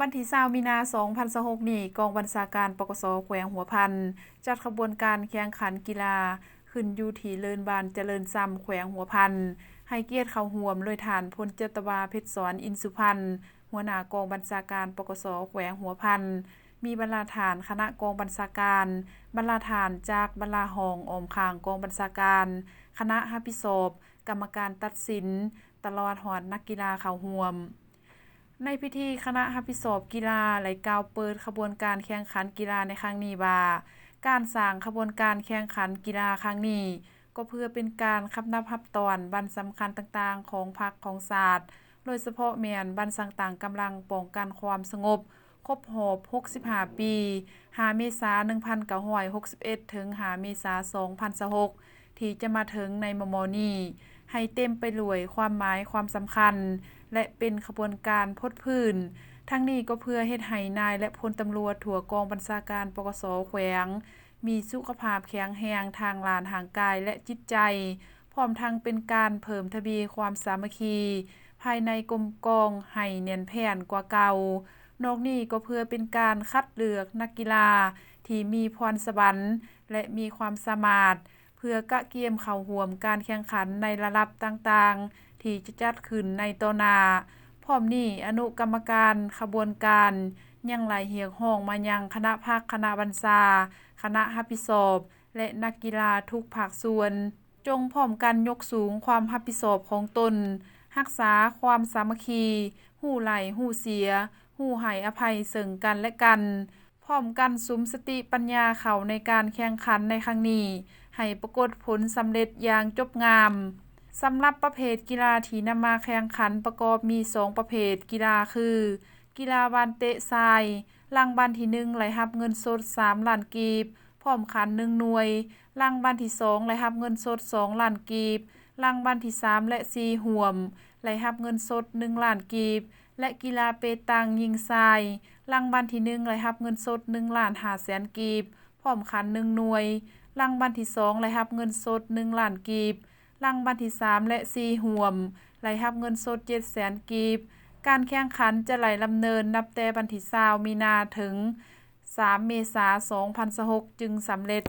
วันที่20มีนา2026นี้กองบัญชาการปกสแขวงหัวพันจัดขบวนการแข่งขันกีฬาขึ้นอยู่ที่เลินบานเจริญซ้ำแขวงหัวพันให้เกียรติเข้าร่วมโดยฐานพลเจตวาเพชรสอนอินสุพรรณหัวหน้ากองบัญชาการปกสแขวงหัวพันมีบรรณาฐานคณะกองบัญชาการบรรณาฐานจากบรรณาหองออมข้างกองบัญชาการคณะรับผิดชอบกรรมการตัดสินตลอดฮอดนักกีฬาเข้าร่วมในพิธีคณะรับผิดชอบกีฬาและกล่าวเปิดขบวนการแข่งขันกีฬาในครั้งนี้ว่าการสร้างขบวนการแข่งขันกีฬาครั้งนี้ก็เพื่อเป็นการคำนับรับตอนวันสำคัญต่างๆของพรรคของชาติโดยเฉพาะแม่นวันต่างๆกำลังป้องกันความสงบครบรอบ65 ปี5เมษายน1961ถึง5เมษายน2026ที่จะมาถึงในมม.นี้ให้เต็มไปด้วยความหมายความสำคัญและเป็นขบวนการพดพื้นทั้งนี้ก็เพื่อเฮ็ดให้นายและพลตำรวจทั่วกองบัญชาการปกสแขวงมีสุขภาพแข็งแรงทางร่างกายและจิตใจพร้อมทั้งเป็นการเพิ่มทวีความสามัคคีภายในกรมกองให้แน่นแฟ้นกว่าเก่านอกนี้ก็เพื่อเป็นการคัดเลือกนักกีฬาที่มีพรสวรรค์และมีความสามารถเพื่อกะเกียมเข้าร่วมการแข่งขันในระดับต่างๆที่จะจัดขึ้นในต่อหน้าพร้อมนี้อนุกรรมการขบวนการยังไหลเรียกร้องมายังคณะภาคคณะบัญชาคณะรับผิดชอบและนักกีฬาทุกภาคส่วนจงพร้อมกันยกสูงความรับผิดชอบของตนรักษาความสามัคคีรู้ไหลรู้เสียรู้ให้อภัยซึ่งกันและกันพร้อมกันสุมสติปัญญาเข้าในการแข่งขันในครั้งนี้ให้ปรากฏผลสำเร็จอย่างจบงามสำหรับประเภทกีฬาที่นำมาแข่งขันประกอบมี2ประเภทกีฬาคือกีฬาบานเตะทรายรางวัลที่1ได้รับเงินสด3ล้านกีบพร้อมขัน1หน่วยรางวัลที่2ได้รับเงินสด2ล้านกีบรางวัลที่3และ4รวมได้รับเงินสด1ล้านกีบและกีฬาเปตางยิงทรายรางวัลที่1ได้รับเงินสด1ล้าน5แสนกีบพร้อมขัน1หน่วยรางวัลที่2ได้รับเงินสด1ล้านกีบรางวัลที่3และ4รวมได้รับเงินสด700,000 กีบการแข่งขันจะไหลดำเนินนับแต่วันที่20มีนาถึง3เมษายน2026จึงสำเร็จ